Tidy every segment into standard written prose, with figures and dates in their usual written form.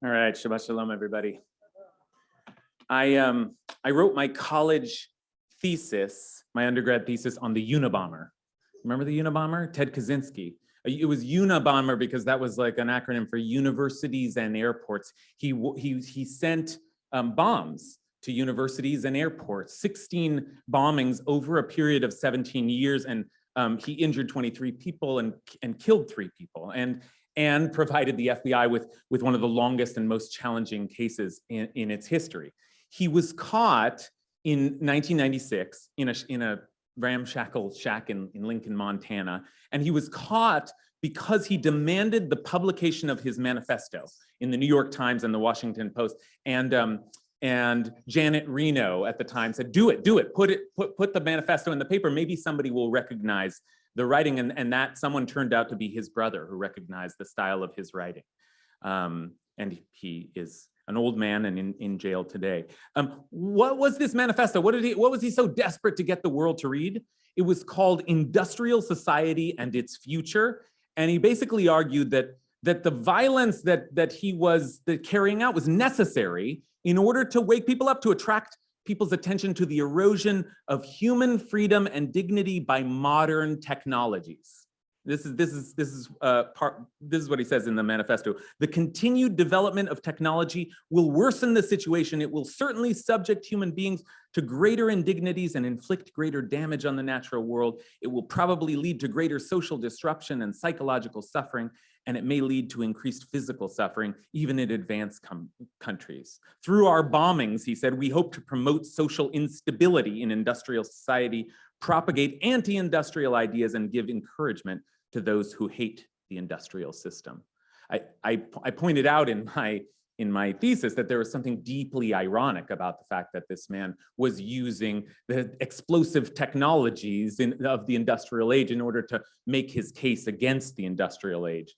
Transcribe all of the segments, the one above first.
All right, Shabbat Shalom, everybody. I wrote my college thesis, my undergrad thesis on the Unabomber. Remember the Unabomber? Ted Kaczynski. It was Unabomber because that was like an acronym for universities and airports. He sent bombs to universities and airports, 16 bombings over a period of 17 years, and he injured 23 people and killed 3 people. And provided the FBI with one of the longest and most challenging cases in its history. He was caught in 1996 in a ramshackle shack in Lincoln, Montana, and he was caught because he demanded the publication of his manifesto in the New York Times and the Washington Post. And Janet Reno at the time said, "Do it, put the manifesto in the paper. Maybe somebody will recognize the writing," and that someone turned out to be his brother who recognized the style of his writing. And he is an old man and in jail today. What was this manifesto? What was he so desperate to get the world to read? It was called Industrial Society and Its Future. And he basically argued that the violence that he was carrying out was necessary in order to wake people up, to attract people's attention to the erosion of human freedom and dignity by modern technologies. This is what he says in the manifesto. The continued development of technology will worsen the situation. It will certainly subject human beings to greater indignities and inflict greater damage on the natural world. It will probably lead to greater social disruption and psychological suffering, and it may lead to increased physical suffering, even in advanced countries. Through our bombings, he said, we hope to promote social instability in industrial society, propagate anti-industrial ideas, and give encouragement to those who hate the industrial system. I pointed out in my thesis that there was something deeply ironic about the fact that this man was using the explosive technologies of the industrial age in order to make his case against the industrial age.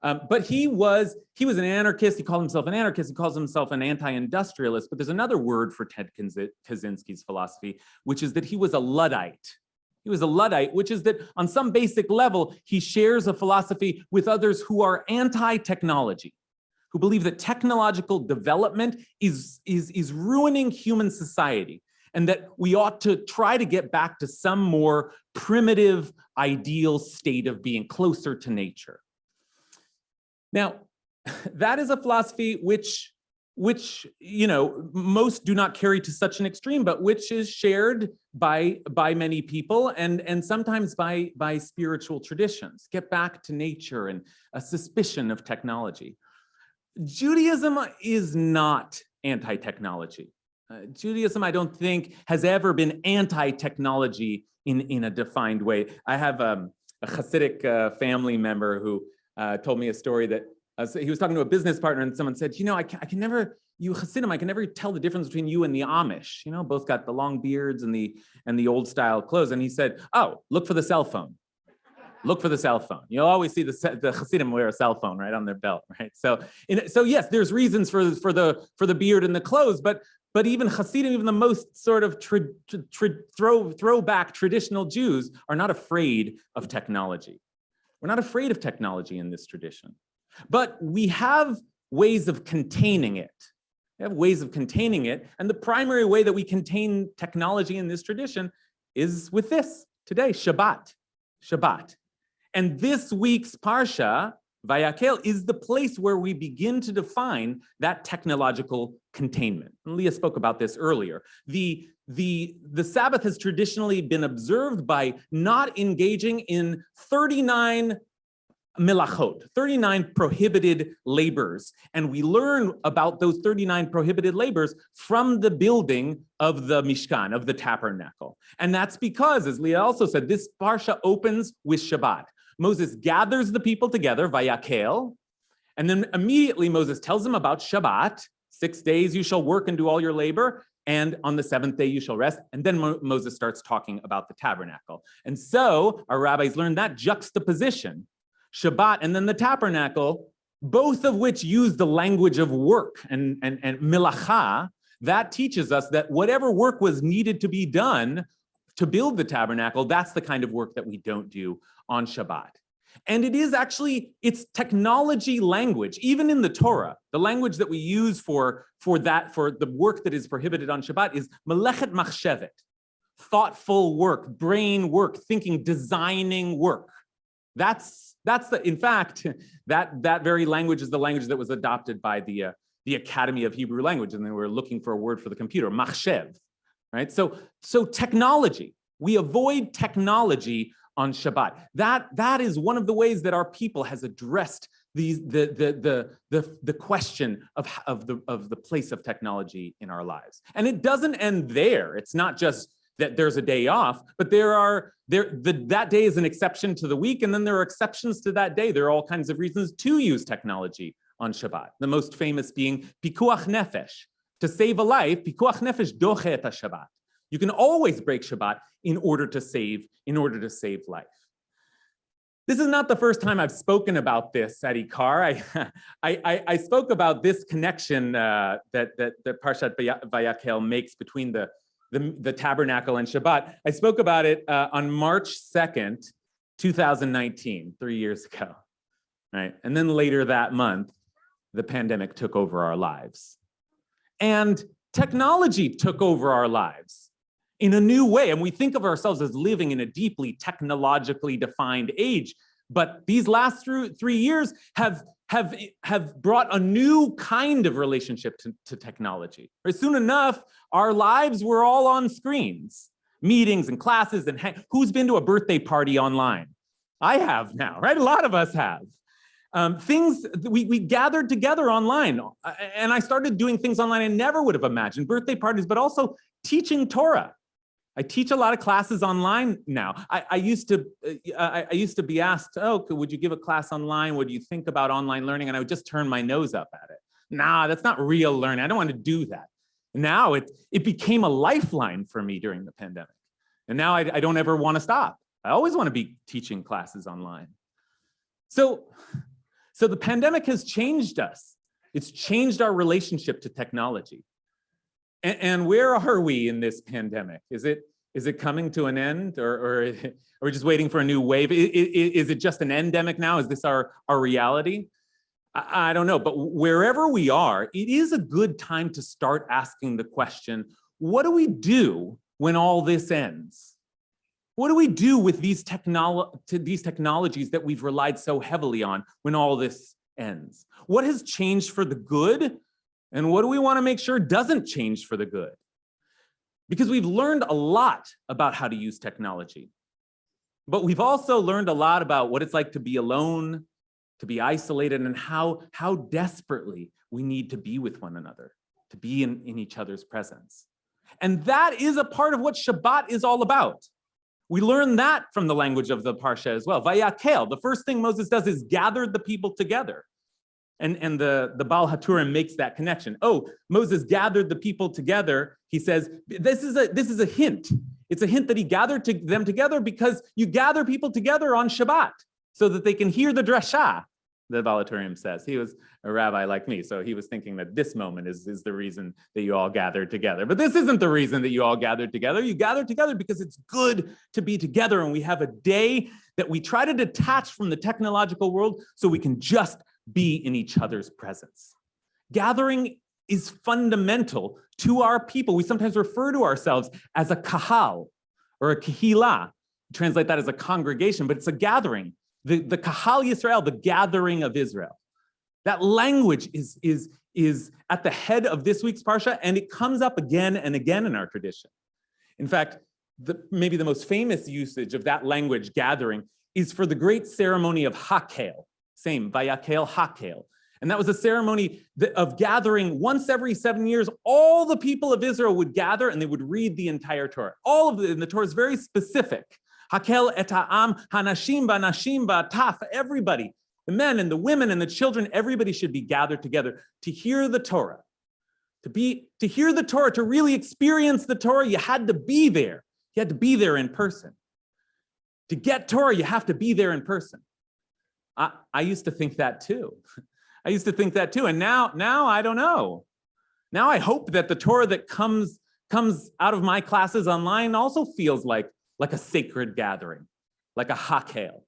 But he was an anarchist. He called himself an anarchist. He calls himself an anti-industrialist. But there's another word for Ted Kaczynski's philosophy, which is that he was a Luddite. He was a Luddite, which is that on some basic level, he shares a philosophy with others who are anti-technology, who believe that technological development is ruining human society, and that we ought to try to get back to some more primitive, ideal state of being closer to nature. Now, that is a philosophy which most do not carry to such an extreme, but which is shared by many people and sometimes by spiritual traditions. Get back to nature and a suspicion of technology. Judaism is not anti-technology. Judaism, I don't think, has ever been anti-technology in a defined way. I have a Hasidic family member who told me a story that so he was talking to a business partner and someone said, I can never, you Hasidim, I can never tell the difference between you and the Amish. Both got the long beards and the old style clothes. And he said, oh, look for the cell phone. Look for the cell phone. You'll always see the Hasidim wear a cell phone right on their belt, right? So yes, there's reasons for the beard and the clothes, but even Hasidim, even the most sort of throwback traditional Jews are not afraid of technology. We're not afraid of technology in this tradition, but we have ways of containing it. We have ways of containing it, and the primary way that we contain technology in this tradition is with this today, Shabbat. And this week's Parsha, Vayakel, is the place where we begin to define that technological containment. And Leah spoke about this earlier. The Sabbath has traditionally been observed by not engaging in 39 milachot, 39 prohibited labors. And we learn about those 39 prohibited labors from the building of the Mishkan, of the tabernacle. And that's because, as Leah also said, this Parsha opens with Shabbat. Moses gathers the people together, Vayakel, and then immediately Moses tells them about Shabbat. 6 days you shall work and do all your labor, and on the 7th day you shall rest. And then Moses starts talking about the tabernacle. And so our rabbis learned that juxtaposition, Shabbat and then the tabernacle, both of which use the language of work and milacha, that teaches us that whatever work was needed to be done to build the tabernacle, that's the kind of work that we don't do on Shabbat. And it is actually, it's technology language, even in the Torah. The language that we use for the work that is prohibited on Shabbat is melechet machshevet, thoughtful work, brain work, thinking, designing work. In fact, that very language is the language that was adopted by the Academy of Hebrew Language, and they were looking for a word for the computer, machshev, right? So technology, we avoid technology on Shabbat. That is one of the ways that our people has addressed the question of the place of technology in our lives. And it doesn't end there. It's not just that there's a day off, but that day is an exception to the week, and then there are exceptions to that day. There are all kinds of reasons to use technology on Shabbat. The most famous being pikuach nefesh. To save a life, pikuach nefesh doche et Shabbat. You can always break Shabbat in order to save life. This is not the first time I've spoken about this at Ikar. I spoke about this connection that Parshat Vayakhel makes between the tabernacle and Shabbat. I spoke about it on March 2nd, 2019, 3 years ago, right? And then later that month, the pandemic took over our lives. And technology took over our lives in a new way. And we think of ourselves as living in a deeply technologically defined age. But these last 3 years have brought a new kind of relationship to technology. Right? Soon enough, our lives were all on screens, meetings and classes, and who's been to a birthday party online? I have now, right? A lot of us have. We gathered together online, and I started doing things online I never would have imagined, birthday parties, but also teaching Torah. I teach a lot of classes online now. I used to be asked, oh, would you give a class online? What do you think about online learning? And I would just turn my nose up at it. Nah, that's not real learning. I don't want to do that. Now it became a lifeline for me during the pandemic. And now I don't ever want to stop. I always want to be teaching classes online. So the pandemic has changed us. It's changed our relationship to technology. And where are we in this pandemic? Is it coming to an end, or are we just waiting for a new wave? Is it just an endemic now? Is this our reality? I don't know, but wherever we are, it is a good time to start asking the question, what do we do when all this ends? What do we do with these technologies that we've relied so heavily on when all this ends? What has changed for the good? And what do we want to make sure doesn't change for the good? Because we've learned a lot about how to use technology, but we've also learned a lot about what it's like to be alone, to be isolated, and how desperately we need to be with one another, to be in each other's presence. And that is a part of what Shabbat is all about. We learn that from the language of the Parsha as well. Vayakel, the first thing Moses does is gather the people together. And the Baal HaTurim makes that connection. Oh, Moses gathered the people together. He says, this is a hint. It's a hint that he gathered them together because you gather people together on Shabbat so that they can hear the drasha, the Baal HaTurim says. He was a rabbi like me, so he was thinking that this moment is the reason that you all gathered together. But this isn't the reason that you all gathered together. You gathered together because it's good to be together, and we have a day that we try to detach from the technological world so we can just be in each other's presence. Gathering is fundamental to our people. We sometimes refer to ourselves as a kahal or a kehila. Translate that as a congregation, but it's a gathering. The kahal Yisrael, the gathering of Israel. That language is at the head of this week's parsha, and it comes up again and again in our tradition. In fact, maybe the most famous usage of that language, gathering, is for the great ceremony of Hakel. Same, Vayakel Hakel. And that was a ceremony of gathering once every 7 years. All the people of Israel would gather and they would read the entire Torah. All of it, and the Torah is very specific. Hakel et ha'am, hanashim ba'nashim ba'taf, everybody, the men and the women and the children, everybody should be gathered together to hear the Torah. To hear the Torah, to really experience the Torah, you had to be there. You had to be there in person. To get Torah, you have to be there in person. I used to think that too. And now I don't know. Now I hope that the Torah that comes out of my classes online also feels like a sacred gathering, like a hakel.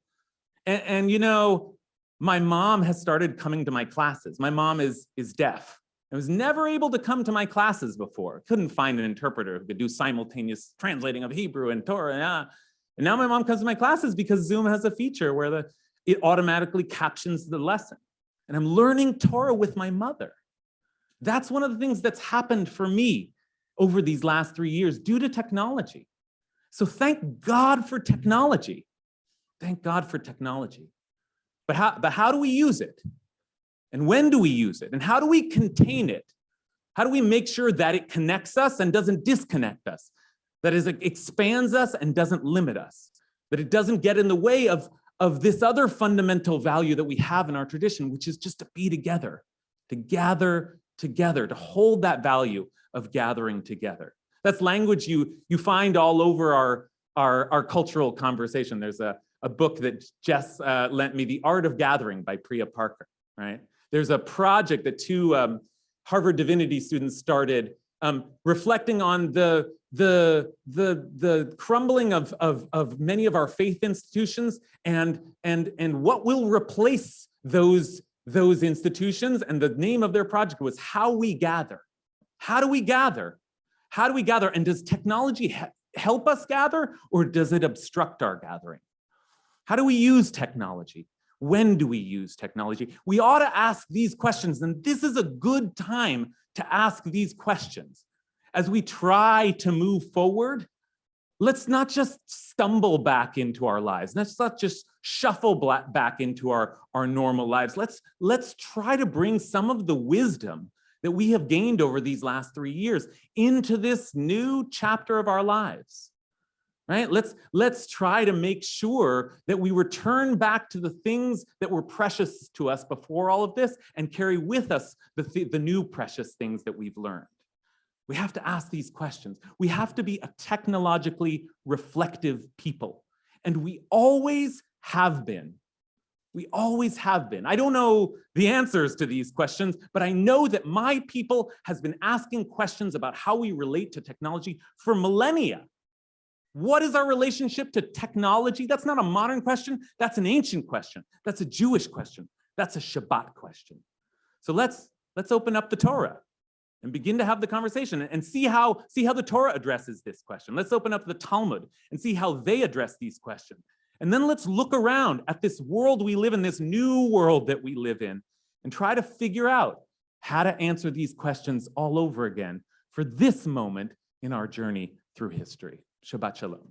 And you know, my mom has started coming to my classes. My mom is deaf. I was never able to come to my classes before. Couldn't find an interpreter who could do simultaneous translating of Hebrew and Torah. And now my mom comes to my classes because Zoom has a feature where it automatically captions the lesson. And I'm learning Torah with my mother. That's one of the things that's happened for me over these last 3 years due to technology. So thank God for technology. Thank God for technology. But how do we use it? And when do we use it? And how do we contain it? How do we make sure that it connects us and doesn't disconnect us? That is, it expands us and doesn't limit us. That it doesn't get in the way of this other fundamental value that we have in our tradition, which is just to be together, to gather together, to hold that value of gathering together. That's language you find all over our cultural conversation. There's a book that Jess lent me, The Art of Gathering by Priya Parker, right? There's a project that two Harvard Divinity students started reflecting on the crumbling of many of our faith institutions and what will replace those institutions. And the name of their project was How We Gather. How do we gather? How do we gather? And does technology help us gather, or does it obstruct our gathering? How do we use technology? When do we use technology? We ought to ask these questions, and this is a good time to ask these questions. As we try to move forward, let's not just stumble back into our lives. Let's not just shuffle back into our normal lives. Let's try to bring some of the wisdom that we have gained over these last 3 years into this new chapter of our lives. Right? Let's try to make sure that we return back to the things that were precious to us before all of this and carry with us the new precious things that we've learned. We have to ask these questions. We have to be a technologically reflective people. And we always have been. We always have been. I don't know the answers to these questions, but I know that my people has been asking questions about how we relate to technology for millennia. What is our relationship to technology? That's not a modern question. That's an ancient question. That's a Jewish question. That's a Shabbat question. So let's open up the Torah and begin to have the conversation and see how the Torah addresses this question. Let's open up the Talmud and see how they address these questions. And then let's look around at this world we live in, this new world that we live in, and try to figure out how to answer these questions all over again for this moment in our journey through history. Shabbat Shalom.